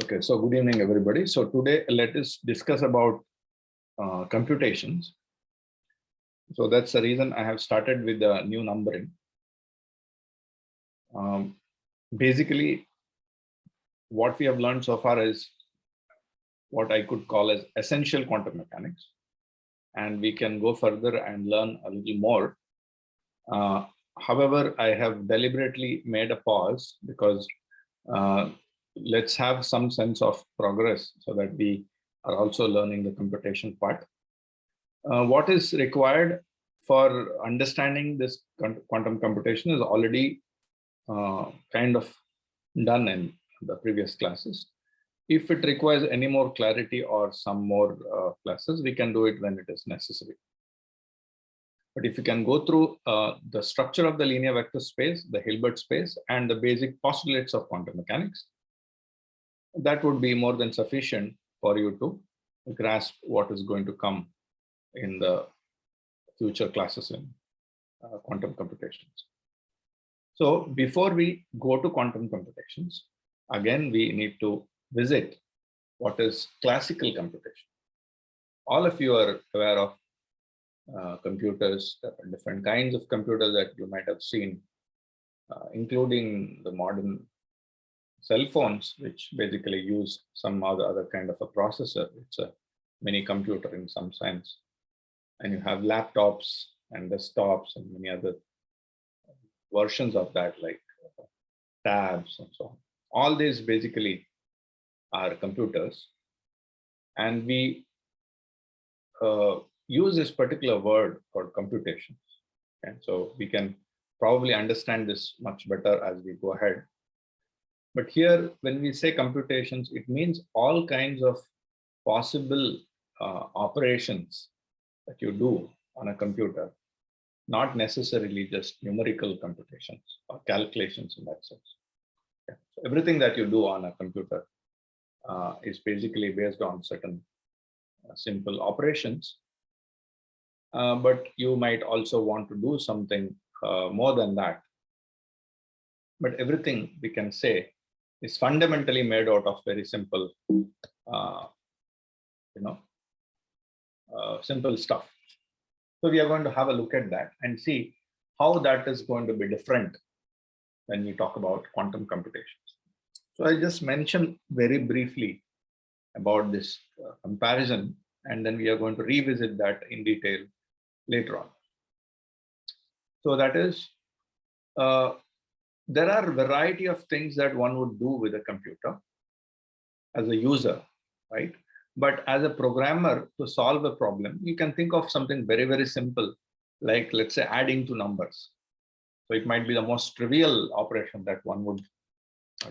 Okay, so good evening, everybody. So today let us discuss about computations. So that's the reason I have started with the new numbering. Basically, what we have learned so far is what I could call as essential quantum mechanics. And we can go further and learn a little more. However, I have deliberately made a pause because let's have some sense of progress so that we are also learning the computation part. What is required for understanding this quantum computation is already kind of done in the previous classes. If it requires any more clarity or some more classes, we can do it when it is necessary. But if you can go through the structure of the linear vector space, the Hilbert space, and the basic postulates of quantum mechanics, that would be more than sufficient for you to grasp what is going to come in the future classes in quantum computations. So before we go to quantum computations, again, we need to visit what is classical computation. All of you are aware of computers, different kinds of computers that you might have seen, including the modern cell phones, which basically use some other kind of a processor. It's a mini computer in some sense. And you have laptops and desktops and many other versions of that, like tabs and so on. All these basically are computers. And we use this particular word called computations. Okay? So we can probably understand this much better as we go ahead. But here, when we say computations, it means all kinds of possible operations that you do on a computer, not necessarily just numerical computations or calculations in that sense. Okay. So everything that you do on a computer is basically based on certain simple operations. But you might also want to do something more than that. But everything we can say is fundamentally made out of very simple, simple stuff. So we are going to have a look at that and see how that is going to be different when we talk about quantum computations. So I just mentioned very briefly about this comparison, and then we are going to revisit that in detail later on. So that is, there are a variety of things that one would do with a computer as a user, right? But as a programmer, to solve a problem, you can think of something very, very simple, like let's say adding two numbers. So it might be the most trivial operation that one would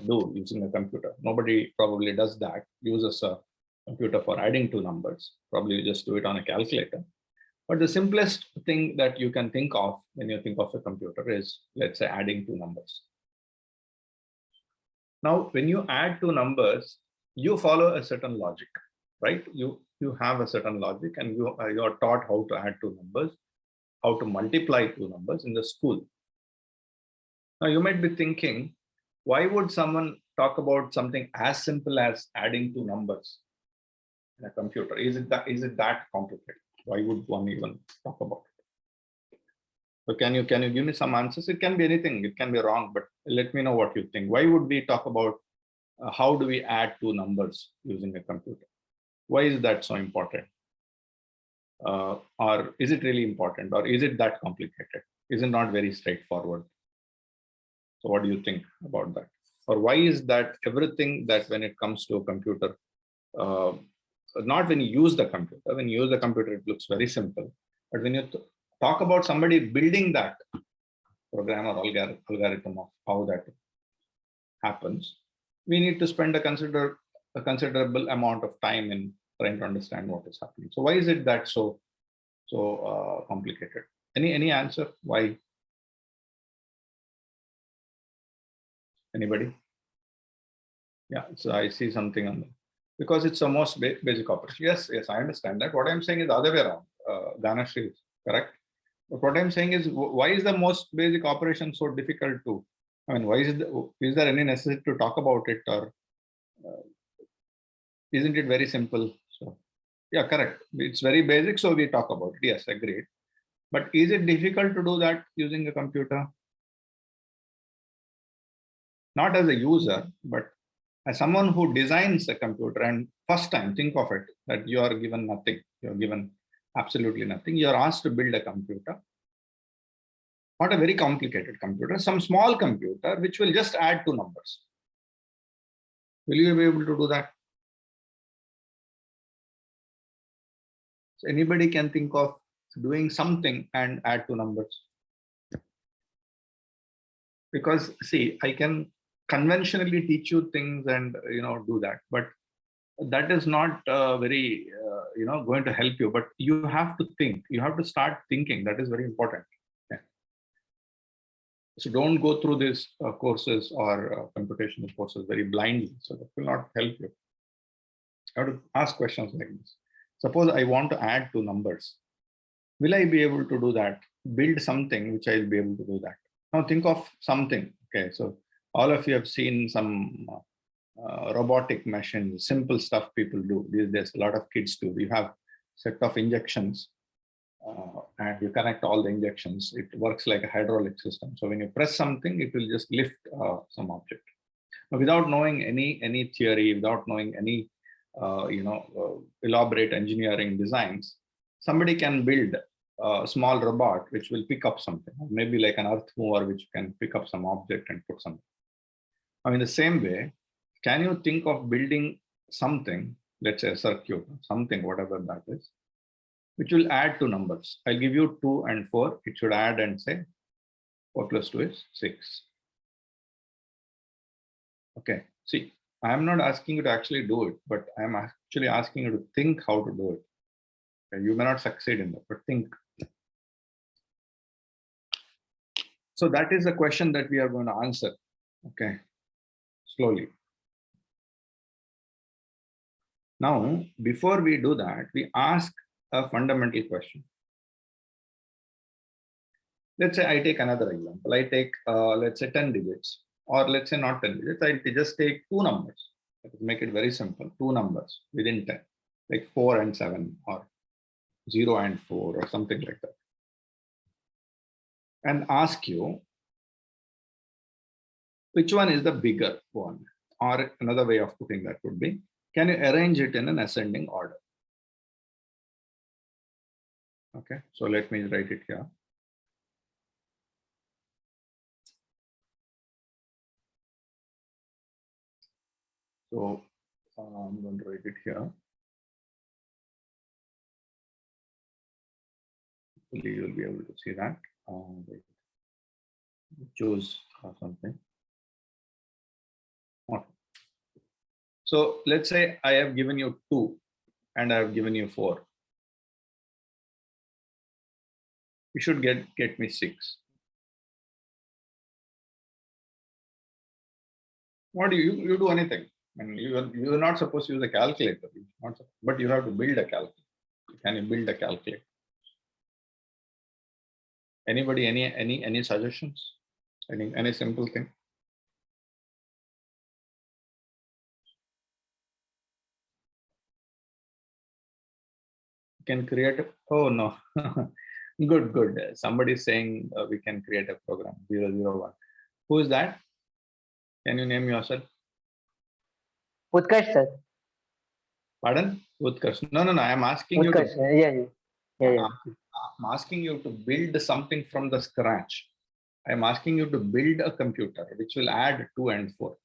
do using a computer. Nobody probably does that, uses a computer for adding two numbers. Probably you just do it on a calculator. But the simplest thing that you can think of when you think of a computer is, let's say, adding two numbers. Now, when you add two numbers, you follow a certain logic, right? You have a certain logic, and you are taught how to add two numbers, how to multiply two numbers in the school. Now, you might be thinking, why would someone talk about something as simple as adding two numbers in a computer? Is it that complicated? Why would one even talk about it? So can you give me some answers? It can be anything. It can be wrong, but let me know what you think. Why would we talk about how do we add two numbers using a computer? Why is that so important? Or is it really important? Or is it that complicated? Is it not very straightforward? So what do you think about that? Or why is that everything that when it comes to a computer, not when you use the computer, when you use the computer, it looks very simple. But when you talk about somebody building that program or algorithm of how that happens, we need to spend a considerable amount of time in trying to understand what is happening. So why is it that so complicated? Any answer? Why? Anybody? Yeah, so I see something on them. Because it's the most basic operation. Yes, I understand that. What I'm saying is the other way around. Ganashri is correct. But what I'm saying is, why is the most basic operation so difficult to? I mean, why is there any necessity to talk about it, or Isn't it very simple? So yeah, correct. It's very basic, so we talk about it. Yes, agreed. But is it difficult to do that using a computer? Not as a user, but as someone who designs a computer, and first time think of it, that you are given nothing, you're given absolutely nothing. You're asked to build a computer, not a very complicated computer, some small computer which will just add two numbers. Will you be able to do that? So anybody can think of doing something and add two numbers. Because see, I can conventionally teach you things and do that, but that is not very going to help you. But you have to think, you have to start thinking. That is very important. Okay. So don't go through these courses or computational courses very blindly. So that will not help you. You have to ask questions like this. Suppose I want to add two numbers. Will I be able to do that? Build something which I'll be able to do that. Now think of something. Okay, so all of you have seen some robotic machines, simple stuff people do these days. A lot of kids do. You have set of injections and you connect all the injections. It works like a hydraulic system. So when you press something, it will just lift some object. Now, without knowing any theory, without knowing any elaborate engineering designs, somebody can build a small robot which will pick up something, maybe like an earth mover which can pick up some object and put something. Now, in the same way, can you think of building something, let's say a circuit, something, whatever that is, which will add two numbers? I'll give you 2 and 4. It should add and say 4 plus 2 is 6. Okay, see, I'm not asking you to actually do it, but I'm actually asking you to think how to do it. Okay, you may not succeed in that, but think. So that is the question that we are going to answer. Okay, slowly. Now, before we do that, we ask a fundamental question. Let's say I take another example. I take, let's say 10 digits, or let's say not 10 digits. I just take two numbers. Make it very simple. Two numbers within 10, like 4 and 7, or 0 and 4, or something like that. And ask you, which one is the bigger one? Or another way of putting that would be, can you arrange it in an ascending order? Okay, so let me write it here. So I'm going to write it here. Hopefully you'll be able to see that. Choose something. Okay. So let's say I have given you 2 and I have given you 4. You should get me 6. What do you do anything? I mean, you're not supposed to use a calculator, but you have to build a calculator. Can you build a calculator? Anybody, any suggestions? Any simple thing? Can create a, oh no. Good. Somebody is saying we can create a program 001. Who is that? Can you name yourself? Utkarsh, sir. Pardon? Utkarsh. No. I'm asking Utkarsh, you. Yeah. I'm asking you to build something from the scratch. I'm asking you to build a computer which will add 2 and 4.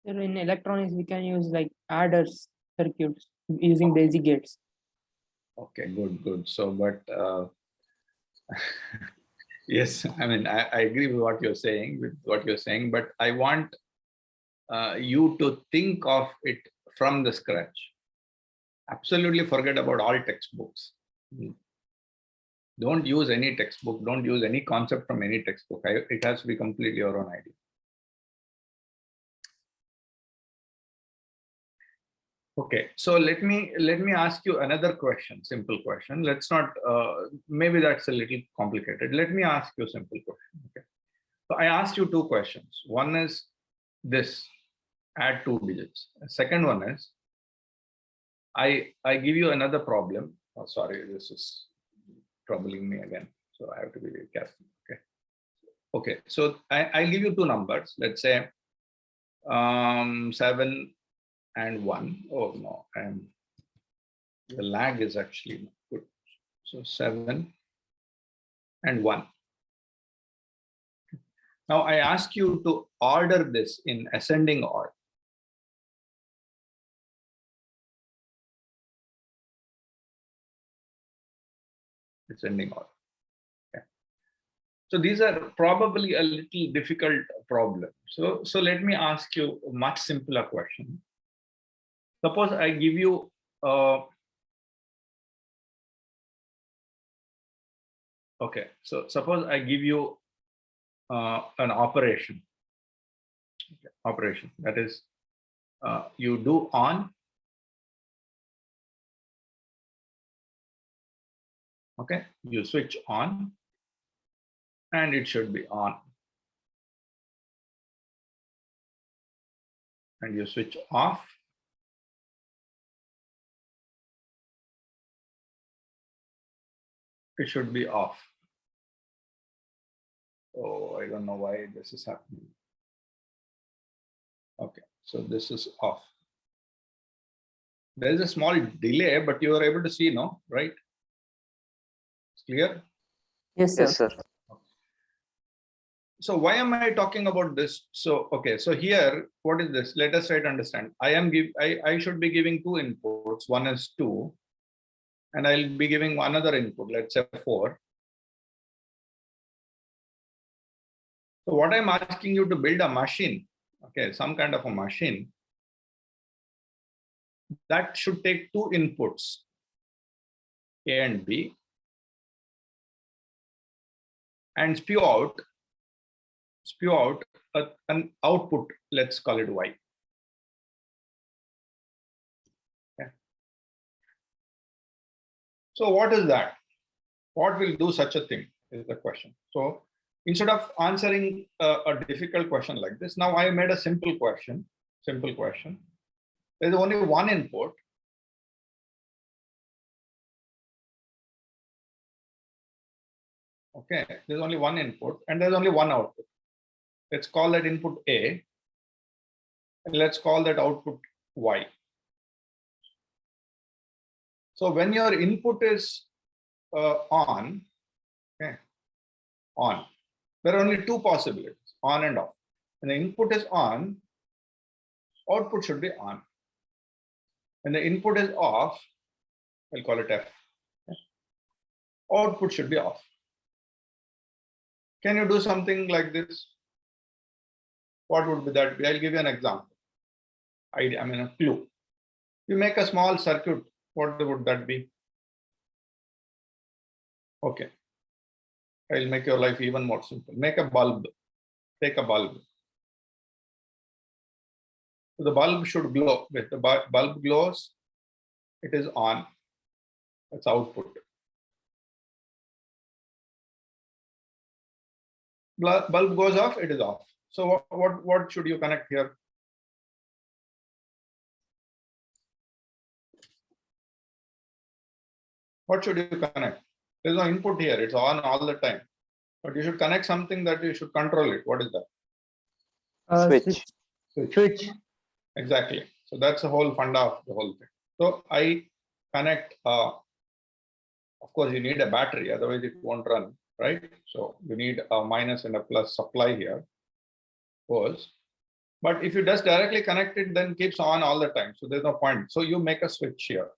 In electronics, we can use like adders circuits using basic gates. Okay, good. So, but yes, I mean, I agree with what you're saying, but I want you to think of it from the scratch. Absolutely forget about all textbooks. Don't use any textbook. Don't use any concept from any textbook. It has to be completely your own idea. Okay, so let me ask you another question, simple question. Let's not, maybe that's a little complicated. Let me ask you a simple question. Okay, so I asked you 2 questions. One is this: add 2 digits. The second one is I give you another problem. Oh, sorry, this is troubling me again. So I have to be very careful. Okay. Okay. So I'll give you 2 numbers. Let's say 7 and 1. Oh no, the lag is actually not good. So 7 and 1. Now I ask you to order this in ascending order. Ascending order. Okay. So these are probably a little difficult problem. So let me ask you a much simpler question. Suppose I give you okay, so suppose I give you an operation. Okay, operation that is you do on. Okay, you switch on and it should be on. And you switch off. It should be off. Oh, I don't know why this is happening. Okay, so this is off. There is a small delay, but you are able to see, no, right? It's clear? Yes, sir. Yes, sir. So why am I talking about this? So, okay, so here, what is this? Let us try to understand. I should be giving 2 inputs. One is 2, and I'll be giving another input, let's say 4. So what I'm asking you to build a machine, okay, some kind of a machine that should take 2 inputs, A and B, and spew out an output, let's call it Y. Okay. So what is that? What will do such a thing is the question. So instead of answering a difficult question like this, now I made a simple question. There's only one input. Okay, there's only one input and there's only one output. Let's call that input A, and let's call that output Y. So when your input is on, okay, on, there are only 2 possibilities, on and off. When the input is on, output should be on. When the input is off, I'll call it F. Output should be off. Can you do something like this? What would be that be? I'll give you an example. I mean a clue. You make a small circuit, what would that be? Okay. I'll make your life even more simple. Make a bulb. Take a bulb. So the bulb should glow. If the bulb glows, it is on. That's output. Bulb goes off, it is off. So what should you connect here? What should you connect? There's no input here. It's on all the time. But you should connect something that you should control it. What is that? Switch. Switch. Exactly. So that's the whole funda of the whole thing. So I connect, of course, you need a battery, otherwise it won't run, right? So you need a minus and a plus supply here, of course. But if you just directly connect it, then keeps on all the time. So there's no point. So you make a switch here.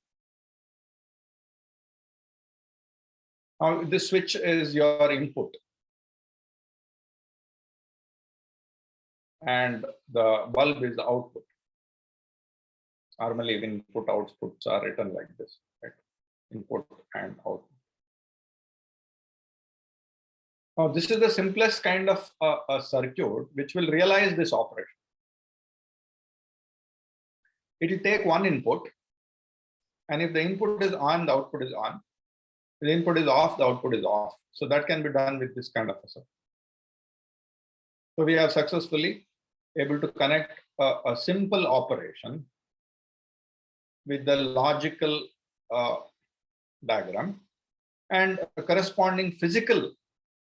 Now this switch is your input. And the bulb is the output. Normally, input outputs are written like this, right? Input and output. Now, this is the simplest kind of a circuit which will realize this operation. It will take one input, and if the input is on, the output is on. If the input is off, the output is off. So that can be done with this kind of a circuit. So we have successfully able to connect a simple operation with the logical diagram and a corresponding physical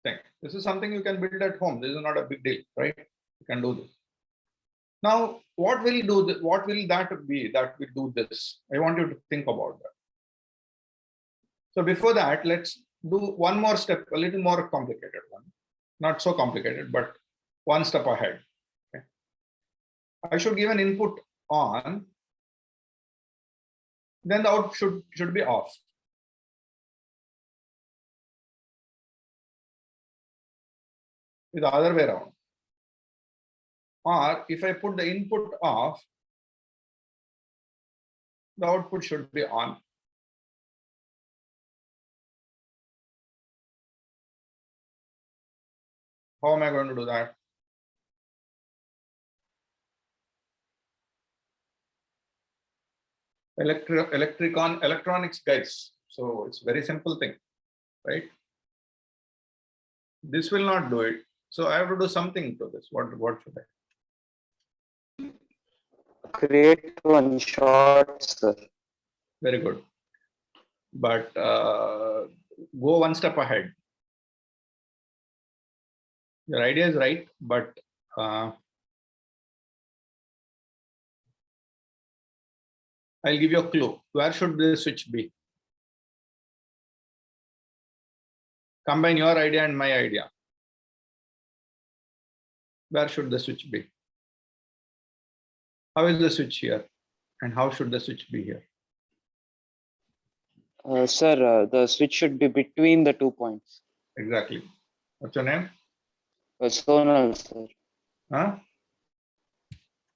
thing. This is something you can build at home. This is not a big deal, right? You can do this. Now, what will that be that we do this? I want you to think about that. So before that, let's do one more step, a little more complicated one. Not so complicated, but one step ahead. Okay. I should give an input on, then the output should be off. The other way around. Or if I put the input off, the output should be on. How am I going to do that? Electronics guys. So it's very simple thing, right? This will not do it. So I have to do something to this. What should I? Create one short, sir. Very good. But go one step ahead. Your idea is right, but I'll give you a clue. Where should the switch be? Combine your idea and my idea. Where should the switch be? How is the switch here? And how should the switch be here? Sir, the switch should be between the 2 points. Exactly. What's your name? Sonal, sir. Huh?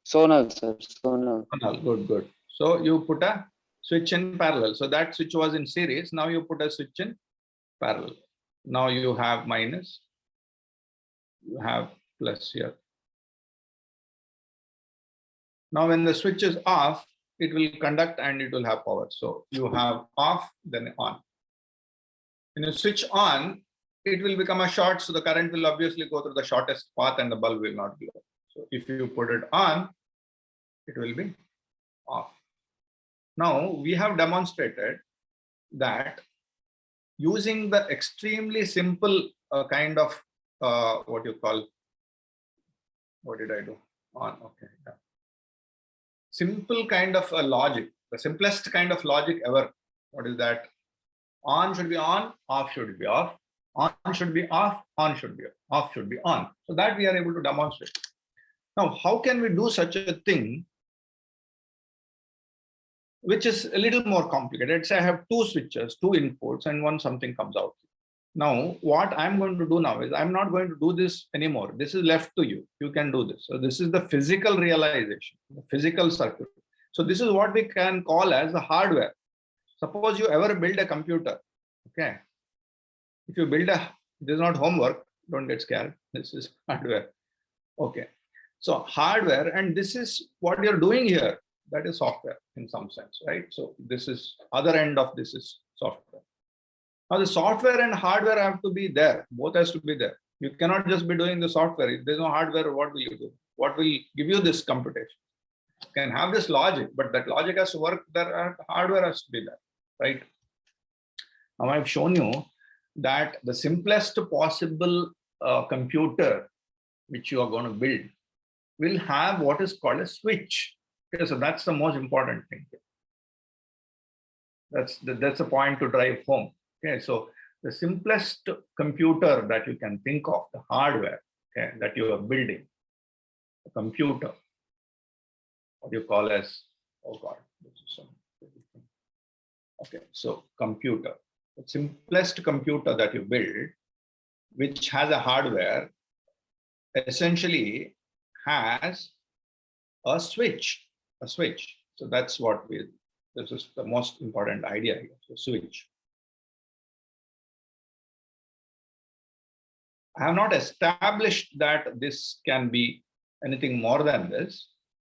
Sonal, sir. Sonal. Good, good. So you put a switch in parallel. So that switch was in series. Now you put a switch in parallel. Now you have minus. You have plus here. Now when the switch is off, it will conduct and it will have power. So you have off, then on. When you switch on, it will become a short. So the current will obviously go through the shortest path and the bulb will not glow. So if you put it on, it will be off. Now we have demonstrated that using the extremely simple kind of what you call, what did I do? On, okay. Yeah. Simple kind of a logic, the simplest kind of logic ever. What is that? On should be on, off should be off, on should be off, on should be off, should be on. So that we are able to demonstrate. Now, how can we do such a thing which is a little more complicated? Say I have two switches, two inputs, and one something comes out. Now, what I'm going to do now is I'm not going to do this anymore. This is left to you. You can do this. So this is the physical realization, the physical circuit. So this is what we can call as the hardware. Suppose you ever build a computer, okay? If you build this is not homework, don't get scared. This is hardware, okay? So hardware, and this is what you're doing here. That is software in some sense, right? So this is other end of this is software. Now the software and hardware have to be there. Both has to be there. You cannot just be doing the software. If there's no hardware, what will you do? What will give you this computation? You can have this logic, but that logic has to work there. Hardware has to be there, right? Now I've shown you that the simplest possible computer which you are going to build will have what is called a switch. Okay, so that's the most important thing. That's the point to drive home. Okay, so the simplest computer that you can think of, the hardware, okay, that you are building, a computer, what you call as, oh God, this is some, okay, so computer, the simplest computer that you build, which has a hardware, essentially has a switch, So that's what this is the most important idea here, the switch. I have not established that this can be anything more than this,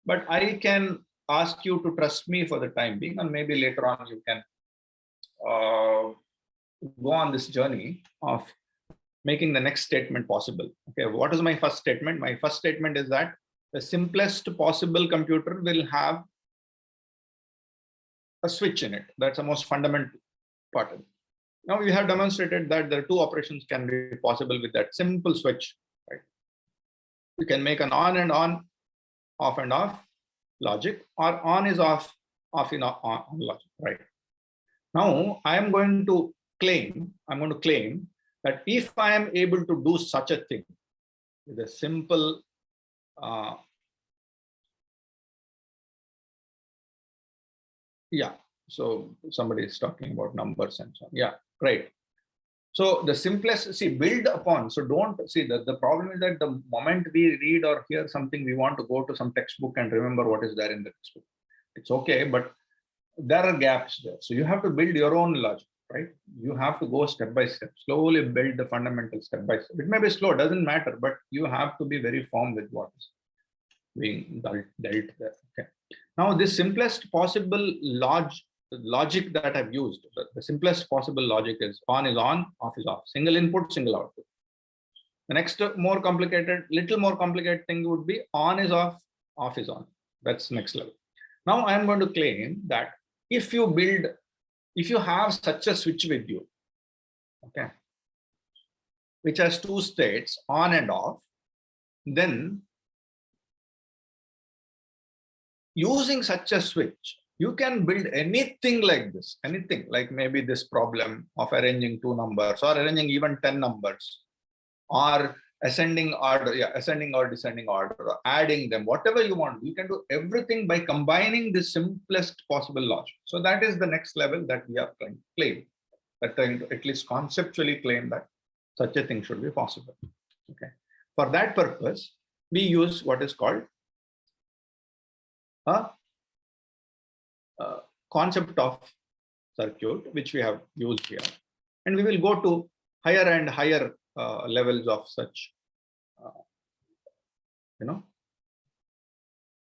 but I can ask you to trust me for the time being, and maybe later on you can go on this journey of making the next statement possible. Okay, what is my first statement? My first statement is that The simplest possible computer will have a switch in it. That's the most fundamental part of it. Now we have demonstrated that there are two operations can be possible with that simple switch, right? You can make an on and on, off and off logic, or on is off, off in on logic, right? Now I'm going to claim that if I am able to do such a thing with a simple yeah, so somebody is talking about numbers and so on. Yeah, great. So the simplest, see, build upon. So don't see that the problem is that the moment we read or hear something, we want to go to some textbook and remember what is there in the textbook. It's okay, but there are gaps there. So you have to build your own logic, right? You have to go step by step, slowly build the fundamentals step by step. It may be slow, doesn't matter, but you have to be very firm with what is being dealt there. Okay. Now, this simplest possible logic that I've used, the simplest possible logic is on, off is off, single input, single output. The next little more complicated thing would be on is off is on. That's next level. Now I am going to claim that if you have such a switch with you, okay, which has two states, on and off, then using such a switch, you can build anything like this, anything like maybe this problem of arranging two numbers or arranging even 10 numbers or ascending or descending order, or adding them, whatever you want. You can do everything by combining the simplest possible logic. So that is the next level that we are trying to claim, that trying to at least conceptually claim that such a thing should be possible. Okay. For that purpose, we use what is called a concept of circuit, which we have used here, and we will go to higher and higher levels of such,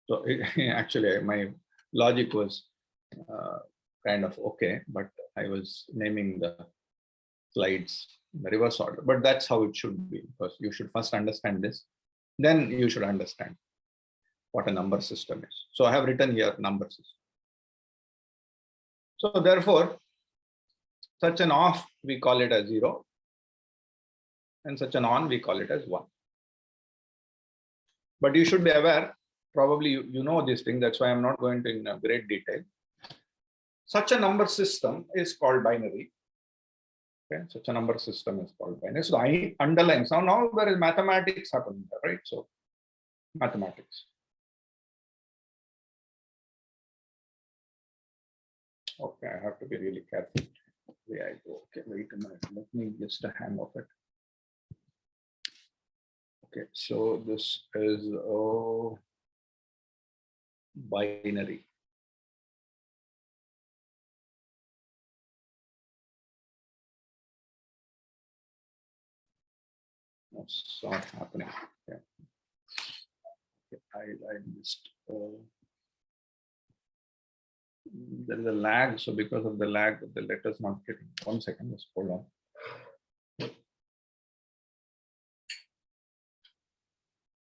So actually, my logic was kind of okay, but I was naming the slides in the reverse order. But that's how it should be, because you should first understand this, then you should understand what a number system is. So I have written here number system. So therefore, such an off, we call it as 0, and such an on, we call it as 1. But you should be aware, probably you know this thing, that's why I'm not going to in great detail. Such a number system is called binary. Okay, such a number system is called binary. So I underline. So now there is mathematics happening there, right? So mathematics. Okay, I have to be really careful. Where I go. Okay, wait a minute. Let me just hang off it. Okay, so this is binary. That's not happening. Okay. Okay, I missed. There is a lag, so because of the lag, the letter's not getting. 1 second, just hold on.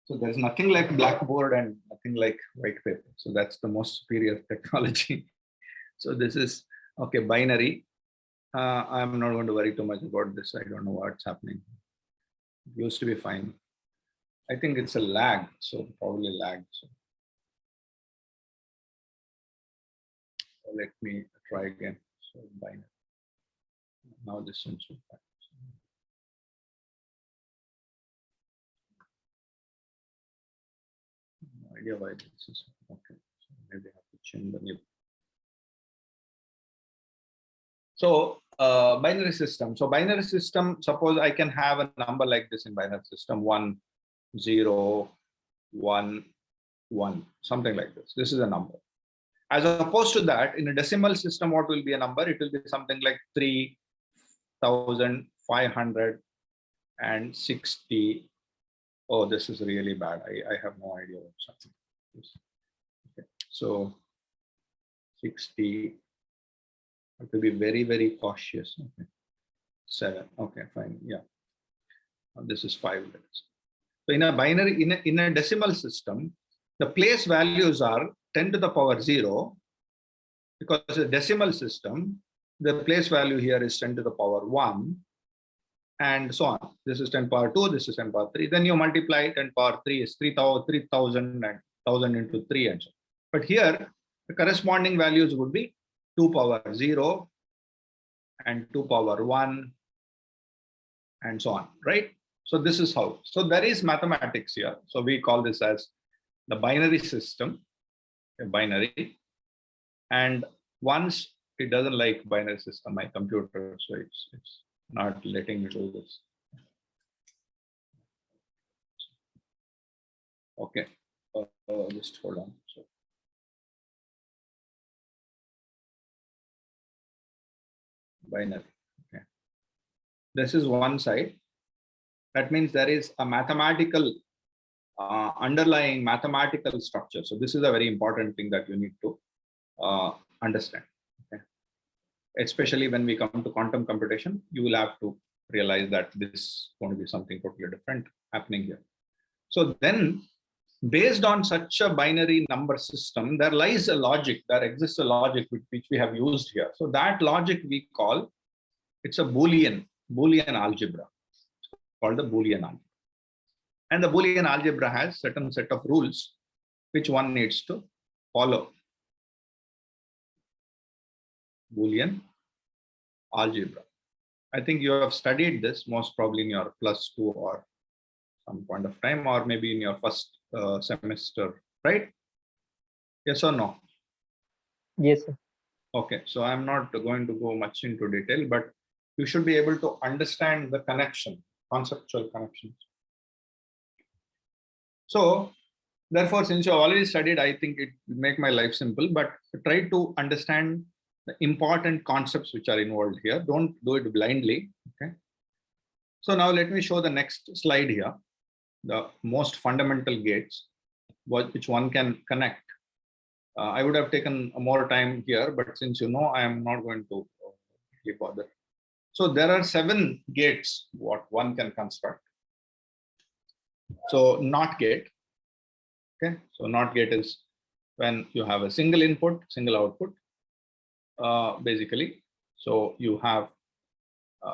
So there's nothing like blackboard and nothing like white paper. So that's the most superior technology. So this is, okay, binary. I'm not going to worry too much about this. I don't know what's happening. It used to be fine. I think it's a lag, so probably lag. So let me try again. So binary. Now this seems to be fine. No idea why this is okay. So maybe I have to change the name. So binary system. So binary system, suppose I can have a number like this in binary system, 1, 0, 1, 1, something like this. This is a number. As opposed to that, in a decimal system, what will be a number? It will be something like 3,560. Oh, this is really bad. I have no idea what's happening. Okay. So 60. I have to be very, very cautious. Okay. 7. Okay, fine. Yeah. This is 5 letters. So in a binary, in a decimal system, The place values are 10 to the power 0, because it's a decimal system. The place value here is 10 to the power 1, and so on. This is 10 power 2, this is 10 power 3. Then you multiply 10 power 3 is 3,000 and 1000 into 3 and so on. But here, the corresponding values would be 2 power 0 and 2 power 1 and so on, right? So this is how. So there is mathematics here. So we call this as the binary system, a binary. And once it doesn't like binary system, my computer, so it's not letting me do this. Okay, just hold on. So binary. Okay, this is one side. That means there is a mathematical underlying mathematical structure. So this is a very important thing that you need to understand. Okay, especially when we come to quantum computation, you will have to realize that this is going to be something totally different happening here. So then, based on such a binary number system, there lies a logic, there exists a logic which we have used here. So that logic we call, it's a Boolean algebra, it's called the Boolean algebra. And the Boolean algebra has certain set of rules which one needs to follow. Boolean algebra. I think you have studied this most probably in your +2 or some point of time, or maybe in your first semester, right? Yes or no? Yes, sir. Okay, so I'm not going to go much into detail, but you should be able to understand the connection, conceptual connections. So therefore, since you have already studied, I think it will make my life simple, but try to understand the important concepts which are involved here. Don't do it blindly. Okay. So now let me show the next slide here. The most fundamental gates, which one can connect. I would have taken more time here, but since you know, I am not going to bother. So there are 7 gates what one can construct. So NOT gate. Okay, so NOT gate is when you have a single input, single output, basically. So you have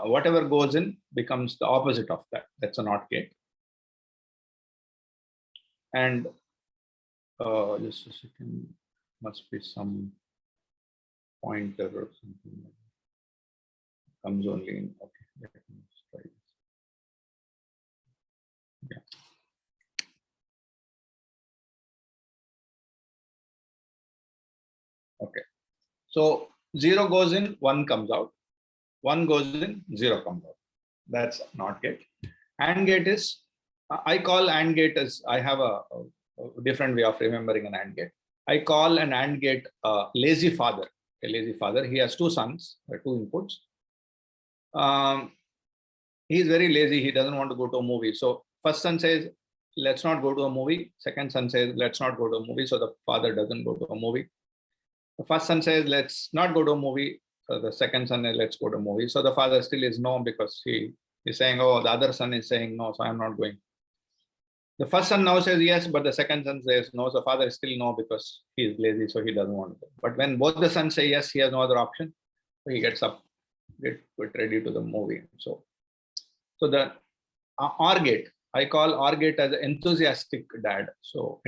whatever goes in becomes the opposite of that. That's a NOT gate. And just a second, must be some pointer or something that comes only in. Okay, let me try this. Yeah. Okay, so 0 goes in, 1 comes out. 1 goes in, 0 comes out. That's NOT gate. AND gate is, I call AND gate as, I have a different way of remembering an AND gate. I call an AND gate lazy father. A lazy father. He has 2 sons, 2 inputs. He is very lazy. He doesn't want to go to a movie. So first son says, let's not go to a movie. Second son says, let's not go to a movie. So the father doesn't go to a movie. The first son says, let's not go to a movie. So the second son says, let's go to a movie. So the father still is no, because he is saying, oh, the other son is saying no, so I'm not going. The first son now says yes, but the second son says no. So father is still no, because he is lazy, so he doesn't want to go. But when both the sons say yes, he has no other option. So he gets up, get ready to the movie. So the OR gate, I call OR gate as an enthusiastic dad. So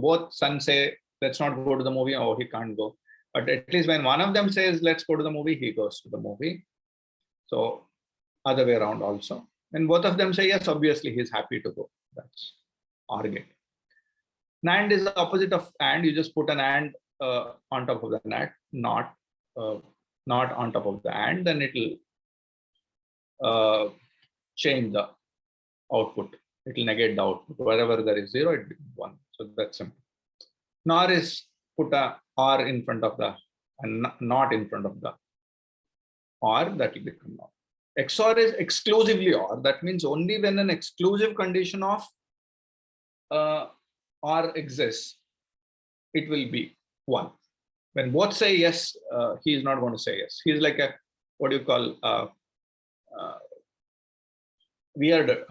both sons say, let's not go to the movie. Oh, he can't go. But at least when one of them says, let's go to the movie, he goes to the movie. So other way around also. When both of them say yes, obviously he's happy to go. That's OR gate. NAND is the opposite of AND. You just put an AND on top of the NAND, not on top of the AND, then it will change the output. It will negate the output. Wherever there is 0, it becomes 1. So that's simple. NOR is put a OR in front of the and not in front of the OR, that will become NOR. XOR is exclusively OR. That means only when an exclusive condition of OR exists, it will be 1. When both say yes, he is not going to say yes. He is like a, what do you call, weird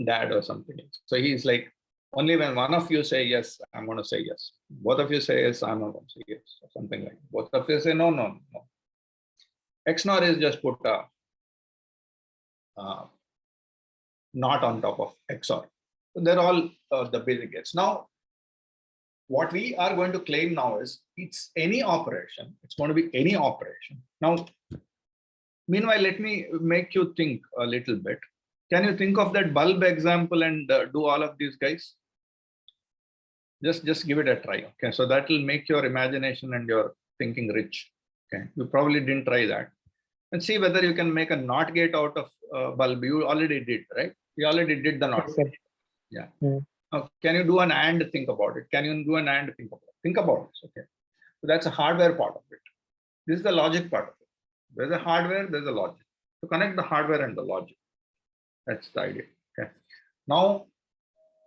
dad or something. So he is like, Only when one of you say yes, I'm going to say yes. Both of you say yes, I'm not going to say yes, or something like that. Both of you say no, no, no. XNOR is just put a not on top of XOR. So they're all the basic gates. Now, what we are going to claim now is it's any operation. It's going to be any operation. Now, meanwhile, let me make you think a little bit. Can you think of that bulb example and do all of these guys? Just give it a try. Okay, so that will make your imagination and your thinking rich. Okay, you probably didn't try that. And see whether you can make a NOT gate out of bulb. You already did, right? You already did the NOT. Yes, sir. Yeah. Mm. Now, can you do an AND? Think about it. Can you do an AND? Think about it. Think about this. Okay. So that's a hardware part of it. This is the logic part of it. There's a hardware, there's a logic. To connect the hardware and the logic. That's the idea. Okay. Now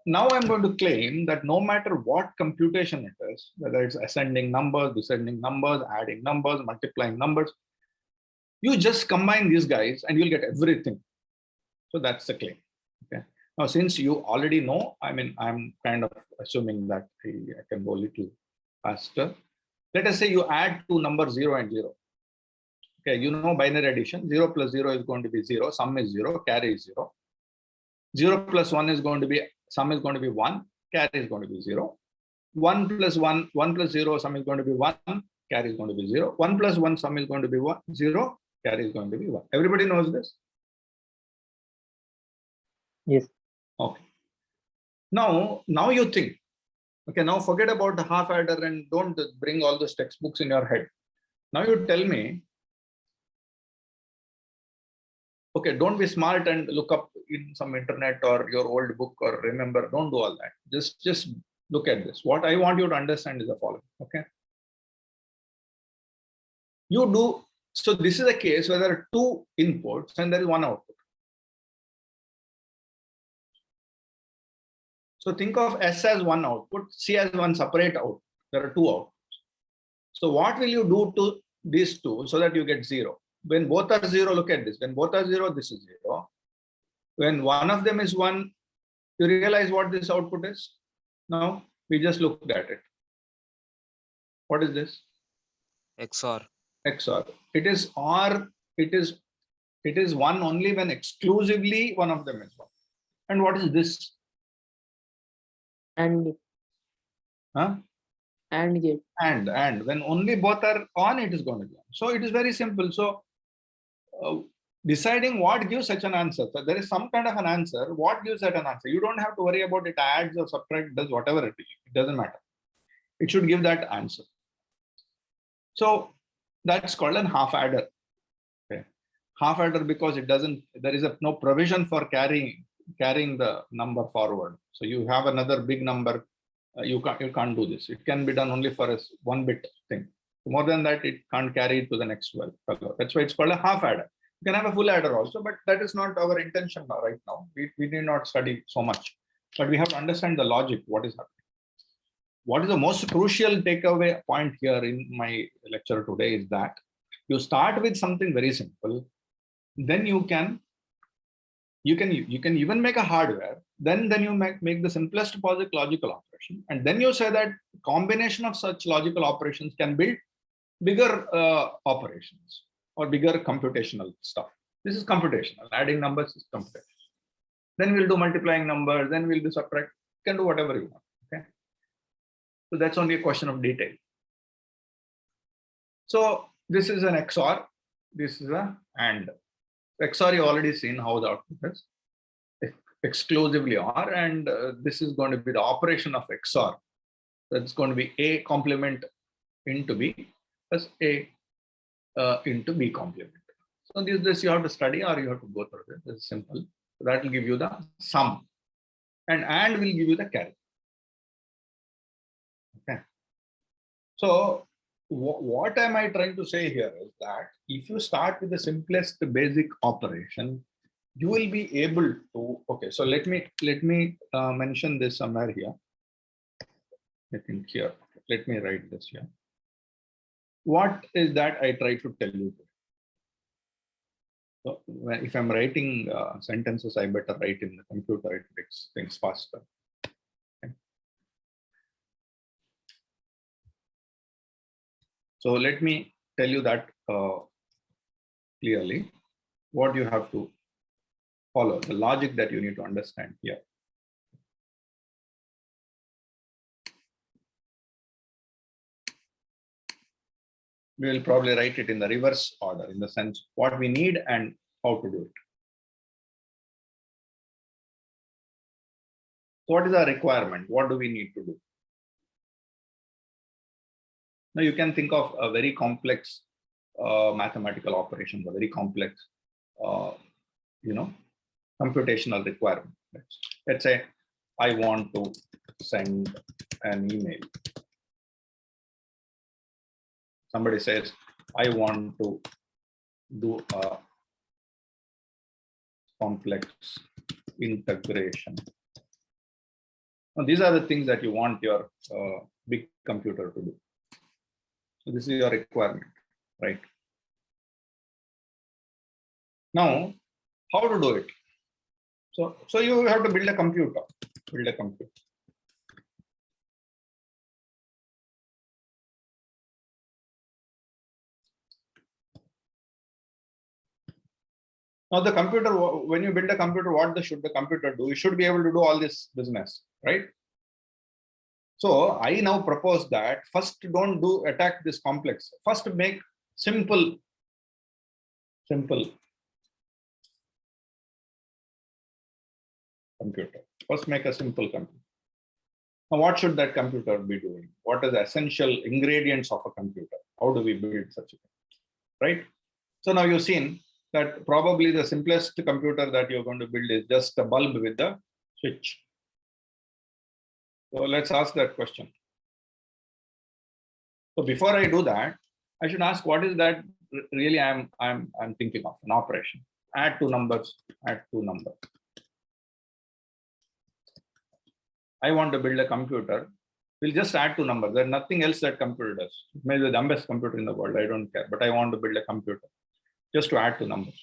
I'm going to claim that no matter what computation it is, whether it's ascending numbers, descending numbers, adding numbers, multiplying numbers, you just combine these guys and you'll get everything. So that's the claim. Okay. Now, since you already know, I mean, I'm kind of assuming that I can go a little faster. Let us say you add two numbers 0 and 0. Okay, you know binary addition. 0 plus 0 is going to be 0. Sum is 0. Carry is 0. 0 plus 1 is going to be, sum is going to be 1. Carry is going to be 0. 1 plus 1, 1 plus 0, sum is going to be 1. Carry is going to be 0. 1 plus 1, sum is going to be 1, 0. Carry is going to be 1. Everybody knows this? Yes. Okay. Now you think. Okay, now forget about the half adder and don't bring all those textbooks in your head. Now you tell me, okay, don't be smart and look up in some internet or your old book or remember, don't do all that. Just look at this. What I want you to understand is the following, okay? You do, so this is a case where there are two inputs and there is one output. So think of S as one output, C as one separate output. There are two outputs. So what will you do to these two so that you get 0? When both are 0, look at this. When both are 0, this is 0. When one of them is 1, you realize what this output is? Now we just looked at it. What is this? XOR. XOR. It is OR. It is 1 only when exclusively one of them is 1. And what is this? And Huh? and gate. And when only both are on, it is going to be on. So it is very simple. So deciding what gives such an answer. So there is some kind of an answer. What gives that an answer? You don't have to worry about it adds or subtract, does whatever it is. It doesn't matter. It should give that answer. So that's called an half adder. Okay. Half adder because it doesn't, there is no provision for carrying the number forward. So you have another big number. You can't do this. It can be done only for a 1-bit thing. More than that, it can't carry it to the next value. That's why it's called a half adder. You can have a full adder also, but that is not our intention right now. We need not study so much, but we have to understand the logic, what is happening. What is the most crucial takeaway point here in my lecture today is that you start with something very simple, then you can even make a hardware, then you make the simplest possible logical operation, and then you say that combination of such logical operations can build bigger operations or bigger computational stuff. This is computational. Adding numbers is computational. Then we'll do multiplying numbers, then we'll do subtract. You can do whatever you want. Okay. So that's only a question of detail. So this is an XOR. This is a AND. XOR, you already seen how the output is. Exclusively OR, and this is going to be the operation of XOR. That's going to be A complement into B plus A into B complement. So this you have to study or you have to go through this. This is simple. So that will give you the sum, and will give you the carry. Okay. So what am I trying to say here is that if you start with the simplest basic operation, you will be able to, okay, so let me mention this somewhere here. I think here, let me write this here. What is that I try to tell you? So if I'm writing sentences, I better write in the computer, it makes things faster. So let me tell you that clearly, what you have to follow, the logic that you need to understand here. We will probably write it in the reverse order, in the sense what we need and how to do it. So what is our requirement? What do we need to do? Now you can think of a very complex mathematical operations, a very complex, computational requirement. Let's say I want to send an email. Somebody says, I want to do a complex integration. Now, these are the things that you want your big computer to do. So this is your requirement, right? Now, how to do it? So you have to build a computer. Now the computer, when you build a computer, what should the computer do? You should be able to do all this business, right? So I now propose that first don't attack this complex. First make simple computer. First make a simple computer. Now what should that computer be doing? What are the essential ingredients of a computer? How do we build such a thing, right? So now you've seen that probably the simplest computer that you're going to build is just a bulb with the switch. So let's ask that question. So before I do that, I should ask what is that really I'm thinking of, an operation. Add two numbers, add two numbers. I want to build a computer. We'll just add two numbers. There's nothing else that computer does. Maybe the dumbest computer in the world, I don't care, but I want to build a computer just to add two numbers.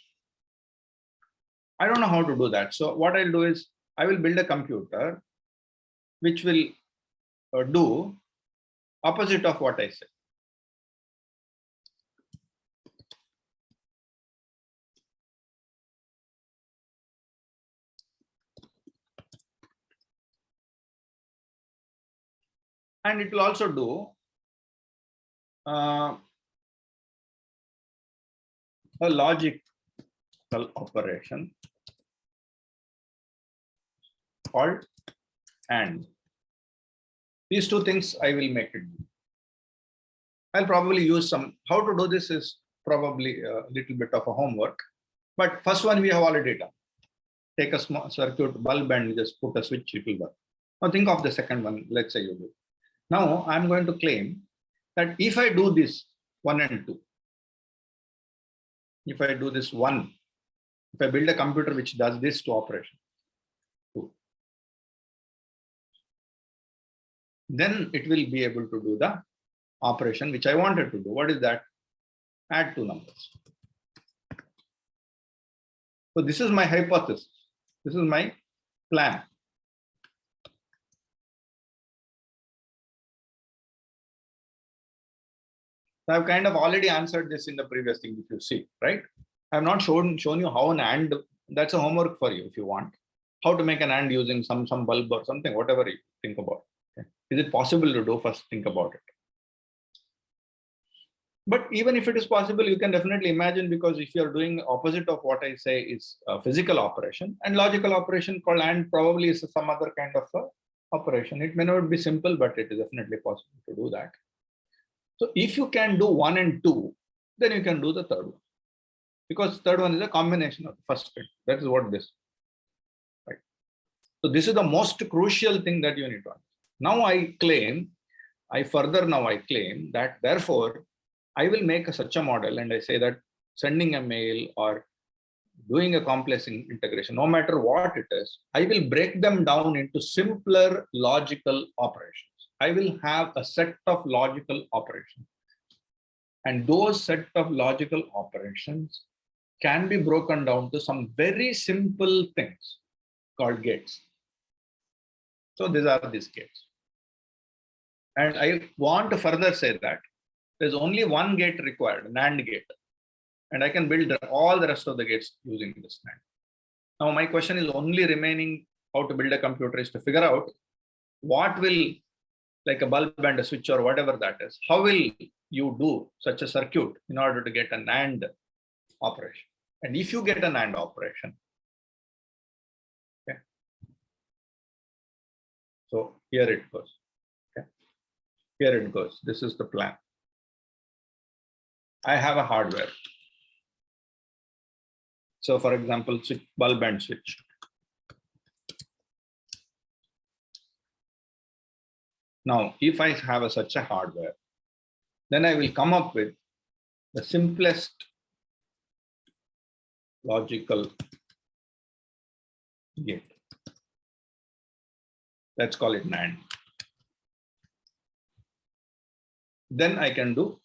I don't know how to do that. So what I'll do is I will build a computer which will do opposite of what I say. And it will also do a logical operation called AND. These two things I will make it do. I'll probably use some, how to do this is probably a little bit of a homework, but first one we have already done. Take a small circuit bulb and just put a switch, it will work. Now think of the second one, let's say you do. Now I'm going to claim that if I do this 1 and 2, if I do this 1, if I build a computer which does this two operation, 2, then it will be able to do the operation which I wanted to do. What is that? Add two numbers. So this is my hypothesis. This is my plan. So I've kind of already answered this in the previous thing, if you see, right? I've not shown you how an AND, that's a homework for you if you want. How to make an AND using some bulb or something, whatever you think about. Okay. Is it possible to do? First think about it. But even if it is possible, you can definitely imagine, because if you're doing opposite of what I say is a physical operation, and logical operation called AND probably is some other kind of a operation. It may not be simple, but it is definitely possible to do that. So if you can do 1 and 2, then you can do the third one, because third one is a combination of the first two. That is what this, right? So this is the most crucial thing that you need to understand. Now I claim that therefore I will make such a model, and I say that sending a mail or doing a complex integration, no matter what it is, I will break them down into simpler logical operations. I will have a set of logical operations, and those set of logical operations can be broken down to some very simple things called gates. So these are these gates. And I want to further say that there's only one gate required, NAND gate. And I can build all the rest of the gates using this NAND. Now, my question is only remaining how to build a computer is to figure out what will, like a bulb and a switch or whatever that is, how will you do such a circuit in order to get a NAND operation? And if you get a NAND operation, okay, so here it goes. Okay, here it goes. This is the plan. I have a hardware. So, for example, switch, bulb and switch. Now, if I have such a hardware, then I will come up with the simplest logical gate. Let's call it NAND. Then I can do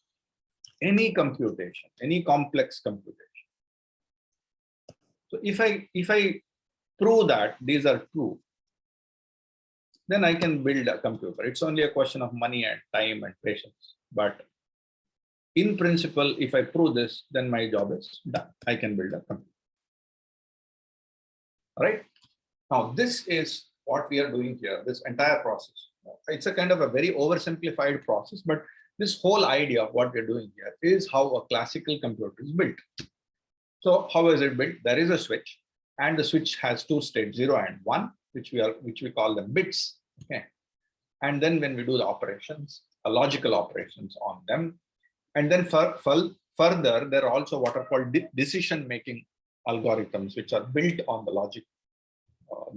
any computation, any complex computation. So if I prove that these are true, then I can build a computer. It's only a question of money and time and patience. But in principle, if I prove this, then my job is done. I can build a computer. All right. Now, this is what we are doing here, this entire process. It's a kind of a very oversimplified process, but this whole idea of what we're doing here is how a classical computer is built. So how is it built? There is a switch, and the switch has two states, 0 and 1, which we call them bits. Okay. And then when we do the operations, logical operations on them, and then further, there are also what are called decision-making algorithms, which are built on the logic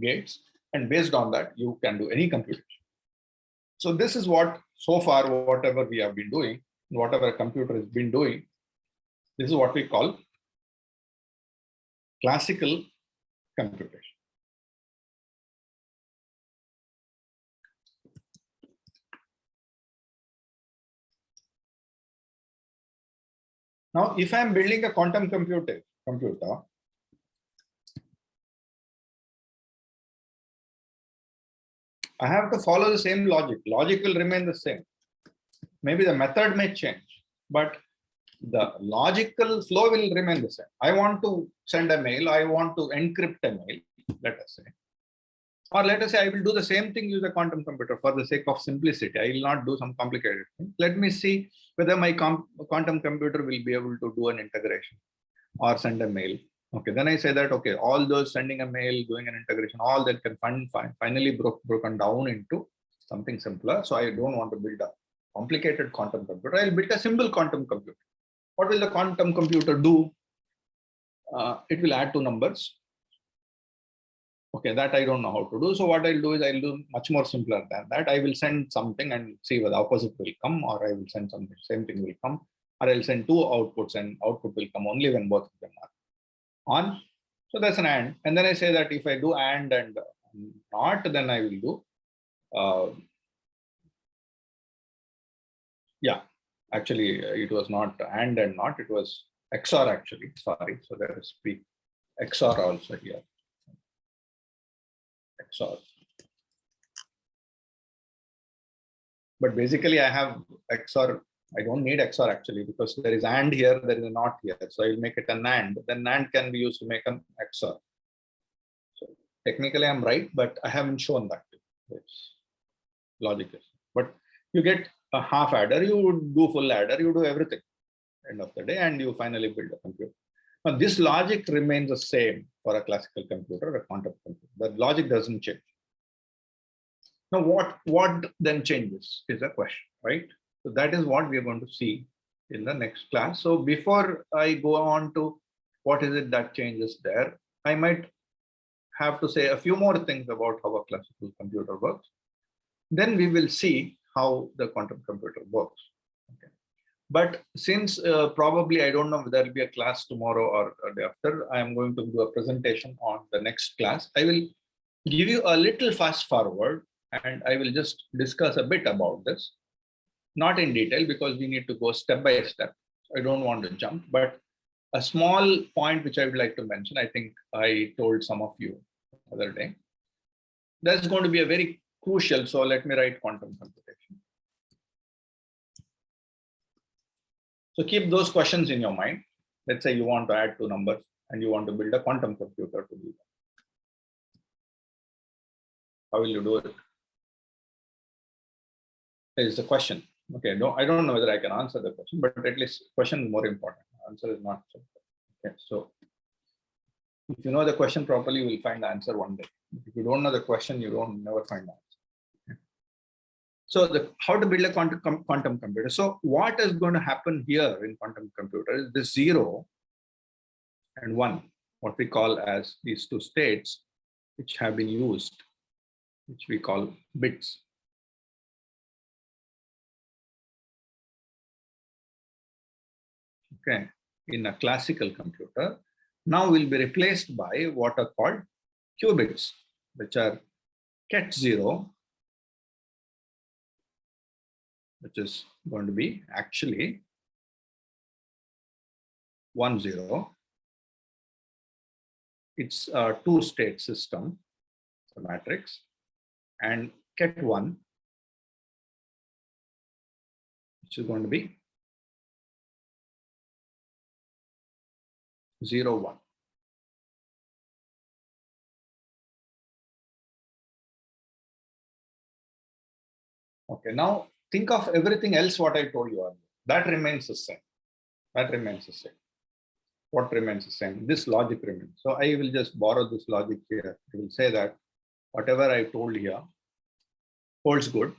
gates. And based on that, you can do any computation. So this is what, so far, whatever we have been doing, whatever a computer has been doing, this is what we call classical computation. Now, if I'm building a quantum computer, I have to follow the same logic. Logic will remain the same. Maybe the method may change, but the logical flow will remain the same. I want to send a mail. I want to encrypt a mail, let us say. Or let us say I will do the same thing use a quantum computer for the sake of simplicity. I will not do some complicated thing. Let me see whether my quantum computer will be able to do an integration or send a mail. Okay, then I say that, okay, all those sending a mail, doing an integration, all that can finally broken down into something simpler. So I don't want to build a complicated quantum computer. I'll build a simple quantum computer. What will the quantum computer do? It will add two numbers. Okay, that I don't know how to do. So what I'll do is I'll do much more simpler than that. I will send something and see whether opposite will come, or I will send something, same thing will come, or I'll send two outputs and output will come only when both of them are on. So that's an AND. And then I say that if I do AND and not, then I will do, yeah, actually it was not AND and not, it was XOR actually, sorry. So there is XOR also here. XOR. But basically I have XOR, I don't need XOR actually, because there is AND here, there is a NOT here. So I will make it a NAND. Then NAND can be used to make an XOR. So technically I'm right, but I haven't shown that. It's logic is. But you get a half adder, you do full adder, you do everything end of the day, and you finally build a computer. Now this logic remains the same for a classical computer, a quantum computer. The logic doesn't change. Now what then changes is a question, right? So that is what we are going to see in the next class. So before I go on to what is it that changes there, I might have to say a few more things about how a classical computer works. Then we will see how the quantum computer works. Okay. But since probably I don't know if there will be a class tomorrow or the day after, I am going to do a presentation on the next class. I will give you a little fast forward and I will just discuss a bit about this. Not in detail because we need to go step by step. I don't want to jump, but a small point which I would like to mention, I think I told some of you the other day. That's going to be a very crucial, so let me write quantum computation. So keep those questions in your mind. Let's say you want to add two numbers and you want to build a quantum computer to do that. How will you do it? Is the question. Okay, no, I don't know whether I can answer the question, but at least question is more important. Answer is not so. Okay, so if you know the question properly, you will find the answer one day. If you don't know the question, you don't never find the answer. Okay. So how to build a quantum computer. So what is going to happen here in quantum computer is this 0 and 1, what we call as these two states, which have been used, which we call bits. Okay, in a classical computer, now will be replaced by what are called qubits, which are ket 0, which is going to be actually 1 0. It's a two-state system, the matrix, and ket 1, which is going to be 0 1. Okay, now think of everything else what I told you earlier. That remains the same. That remains the same. What remains the same? This logic remains. So I will just borrow this logic here. I will say that whatever I told here holds good.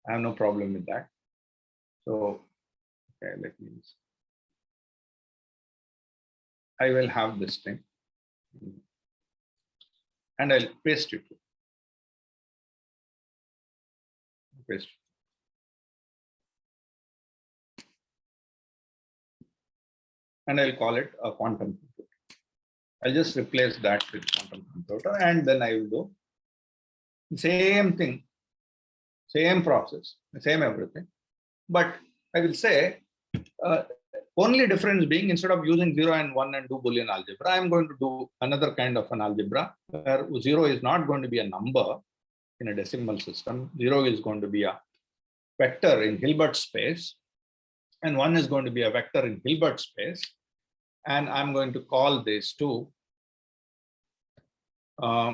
I have no problem with that. So, okay, let me see. I will have this thing and I'll paste it. Paste. And I'll call it a quantum computer. I'll just replace that with quantum computer and then I will do the same thing, same process, the same everything. But I will say only difference being instead of using 0 and 1 and do Boolean algebra, I'm going to do another kind of an algebra where 0 is not going to be a number in a decimal system. 0 is going to be a vector in Hilbert space and 1 is going to be a vector in Hilbert space. And I'm going to call these two qubits.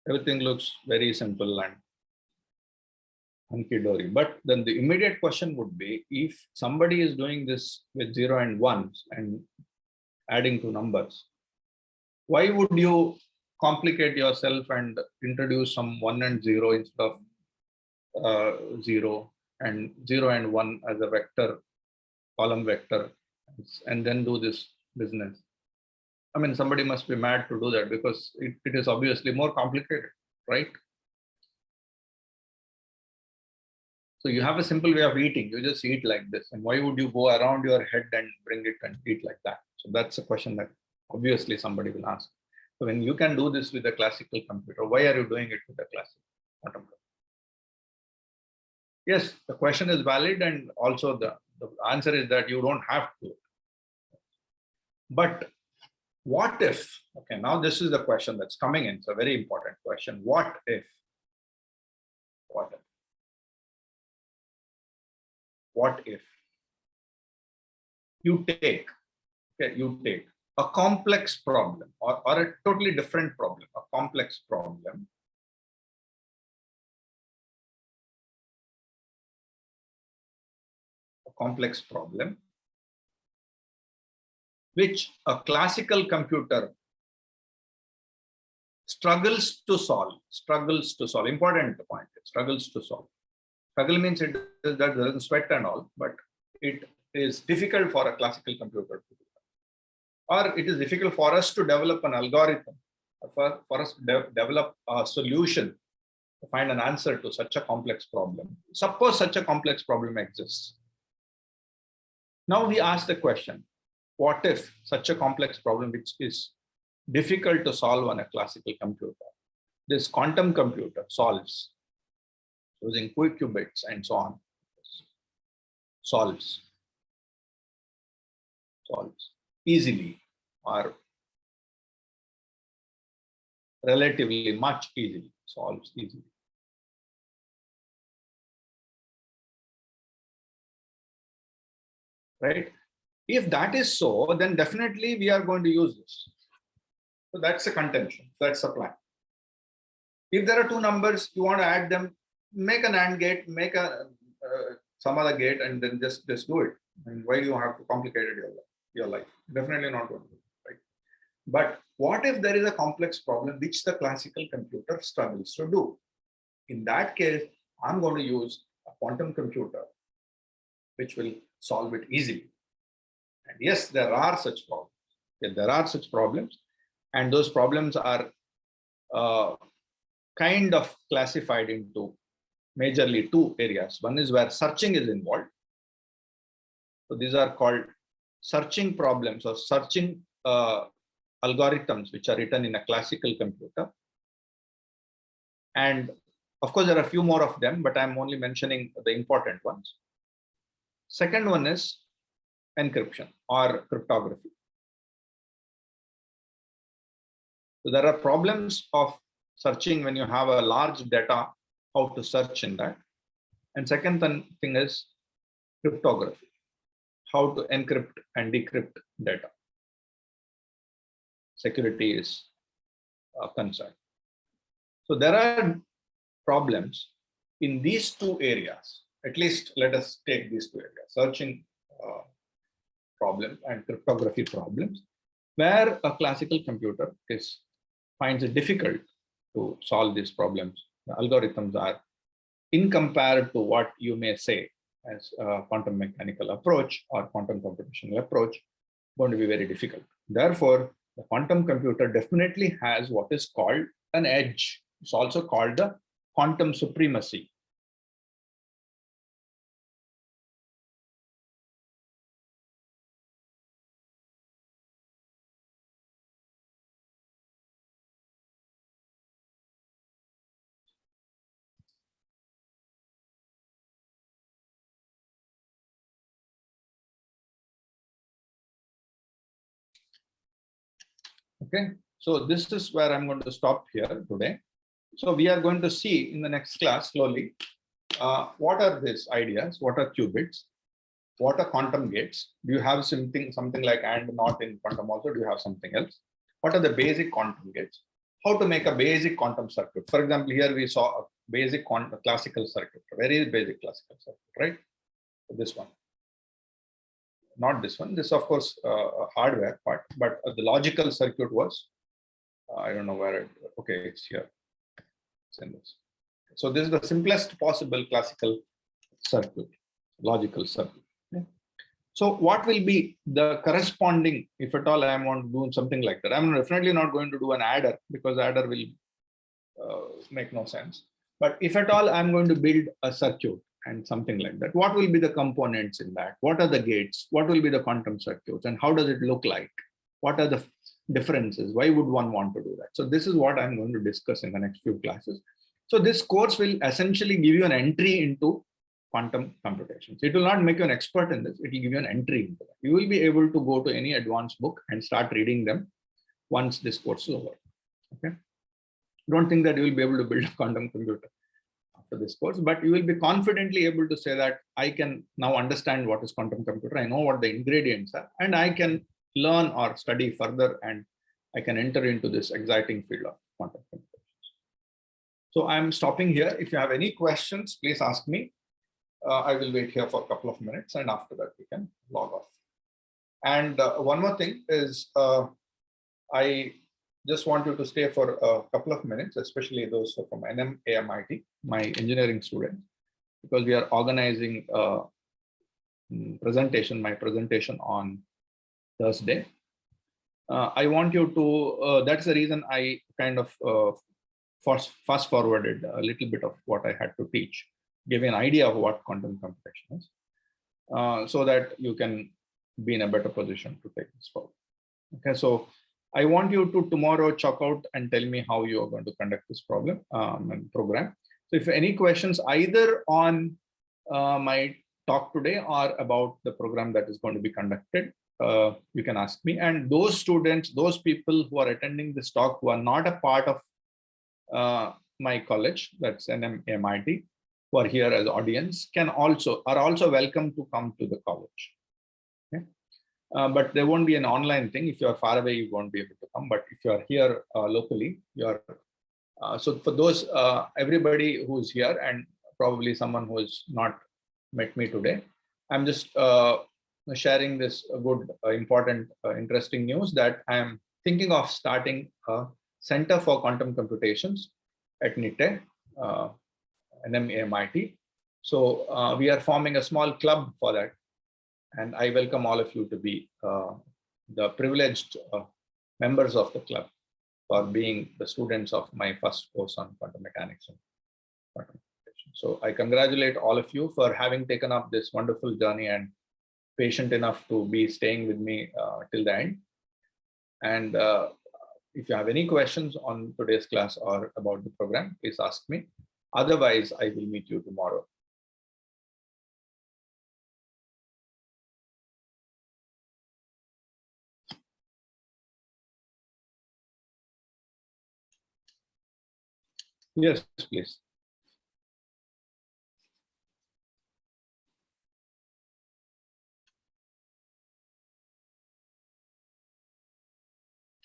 Everything looks very simple and hunky-dory. But then the immediate question would be, if somebody is doing this with 0 and 1 and adding two numbers, why would you complicate yourself and introduce some 1 and 0 instead of 0 and 0 and 1 as a vector, column vector, and then do this business? I mean, somebody must be mad to do that because it is obviously more complicated, right? So you have a simple way of eating. You just eat like this. And why would you go around your head and bring it and eat like that? So that's a question that obviously somebody will ask. So when you can do this with a classical computer, why are you doing it with a classical quantum computer? Yes, the question is valid, and also the answer is that you don't have to. But what if, okay, now this is the question that's coming in. It's a very important question. What if? What if? What if you take, okay, you take a complex problem or a totally different problem, a complex problem, which a classical computer struggles to solve, important point, struggles to solve. Struggle means it doesn't sweat and all, but it is difficult for a classical computer to do that. Or it is difficult for us to develop an algorithm, for us to develop a solution to find an answer to such a complex problem. Suppose such a complex problem exists. Now we ask the question, what if such a complex problem which is difficult to solve on a classical computer, this quantum computer solves using quick qubits and so on, solves easily are relatively much easily solved easily. Right? If that is so, then definitely we are going to use this. So that's the contention. That's the plan. If there are two numbers, you want to add them, make an AND gate, make a some other gate, and then just do it. And why do you have to complicate it your life? Definitely not going to do it, right? But what if there is a complex problem which the classical computer struggles to do? In that case, I'm going to use a quantum computer which will solve it easily. And yes, there are such problems. Yeah, there are such problems, and those problems are kind of classified into majorly two areas. One is where searching is involved. So these are called searching problems or searching algorithms which are written in a classical computer. And of course, there are a few more of them, but I'm only mentioning the important ones. Second one is encryption or cryptography. So there are problems of searching when you have a large data, how to search in that. And second thing is cryptography, how to encrypt and decrypt data. Security is a concern. So there are problems in these two areas. At least let us take these two areas, searching problems and cryptography problems, where a classical computer finds it difficult to solve these problems. The algorithms are, in compared to what you may say as a quantum mechanical approach or quantum computational approach, going to be very difficult. Therefore, the quantum computer definitely has what is called an edge. It's also called the quantum supremacy. Okay, so this is where I'm going to stop here today. So we are going to see in the next class slowly, what are these ideas? What are qubits? What are quantum gates? Do you have something like AND not in quantum also? Do you have something else? What are the basic quantum gates? How to make a basic quantum circuit? For example, here we saw a basic classical circuit, a very basic classical circuit, right? This one. Not this one. This, of course, a hardware part, but the logical circuit was, I don't know where okay, it's here. It's in this. So this is the simplest possible classical circuit, logical circuit. Okay. So what will be the corresponding, if at all I want to do something like that? I'm definitely not going to do an adder because adder will make no sense. But if at all I'm going to build a circuit and something like that, what will be the components in that? What are the gates? What will be the quantum circuits? And how does it look like? What are the differences? Why would one want to do that? So this is what I'm going to discuss in the next few classes. So this course will essentially give you an entry into quantum computations. It will not make you an expert in this. It will give you an entry into that. You will be able to go to any advanced book and start reading them once this course is over. Okay. Don't think that you will be able to build a quantum computer after this course, but you will be confidently able to say that I can now understand what is quantum computer. I know what the ingredients are, and I can learn or study further, and I can enter into this exciting field of quantum computations. So I'm stopping here. If you have any questions, please ask me. I will wait here for a couple of minutes, and after that we can log off. And one more thing is, I just want you to stay for a couple of minutes, especially those from NM-AMIT, my engineering students, because we are organizing a presentation, my presentation on Thursday. I want you to, that's the reason I kind of fast forwarded a little bit of what I had to teach, give you an idea of what quantum computation is, so that you can be in a better position to take this forward. Okay, so I want you to tomorrow check out and tell me how you are going to conduct this problem and program. So if any questions either on my talk today or about the program that is going to be conducted, you can ask me. And those students, those people who are attending this talk who are not a part of my college, that's MIT, who are here as audience, are also welcome to come to the college. Okay? But there won't be an online thing. If you are far away, you won't be able to come. But if you are here locally, you are. So for those, everybody who's here and probably someone who has not met me today, I'm just sharing this good, important, interesting news that I'm thinking of starting a Center for Quantum Computations at NITE, NMIT. So we are forming a small club for that. And I welcome all of you to be the privileged members of the club for being the students of my first course on quantum mechanics and quantum computation. So I congratulate all of you for having taken up this wonderful journey and patient enough to be staying with me till the end. And if you have any questions on today's class or about the program, please ask me. Otherwise, I will meet you tomorrow. Yes, please.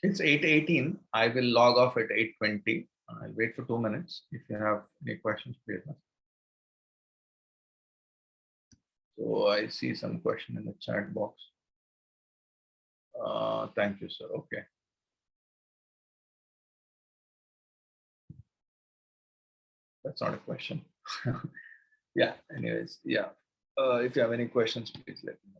It's 8:18. I will log off at 8:20. I'll wait for 2 minutes. If you have any questions, please ask. So I see some question in the chat box. Thank you, sir. Okay. That's not a question. Yeah, anyways, yeah. If you have any questions, please let me know.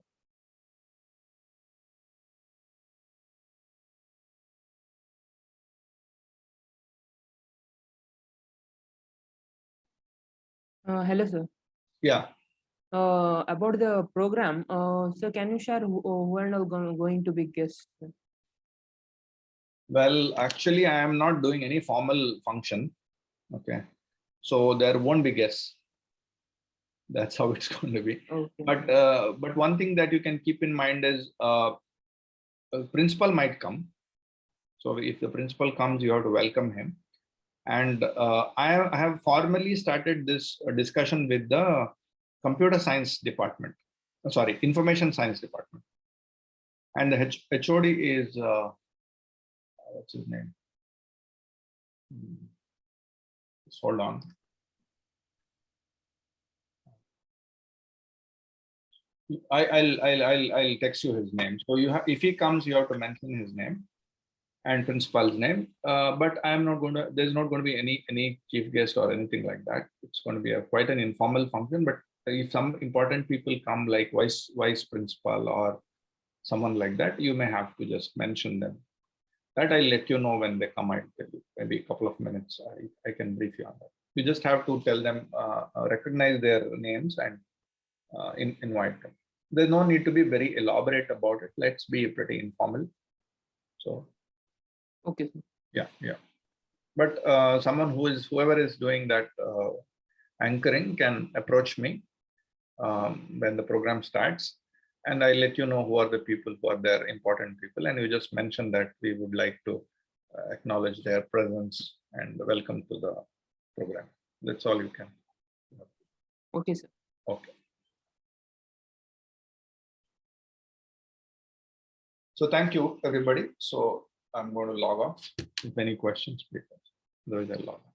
Hello, sir. Yeah. About the program, so can you share who are now going to be guests? Well, actually, I am not doing any formal function. Okay. So there won't be guests. That's how it's going to be. Okay. But one thing that you can keep in mind is a principal might come. So if the principal comes, you have to welcome him. And I have formally started this discussion with the computer science department. Sorry, information science department. And the HOD is, what's his name? Just hold on. I'll text you his name. So you have, if he comes, you have to mention his name and principal's name. But I am not going to. There's not going to be any chief guest or anything like that. It's going to be quite an informal function. But if some important people come, like vice principal or someone like that, you may have to just mention them. That I'll let you know when they come. I'll tell you. Maybe a couple of minutes. I can brief you on that. You just have to tell them, recognize their names and invite them. There's no need to be very elaborate about it. Let's be pretty informal. So, Okay. yeah. But whoever is doing that anchoring can approach me when the program starts, and I'll let you know who are the people who are there, important people, and you just mention that we would like to acknowledge their presence and welcome to the program. That's all you can. Okay, sir. Okay. So thank you, everybody. So I'm going to log off. If any questions, please. Otherwise, I'll log off.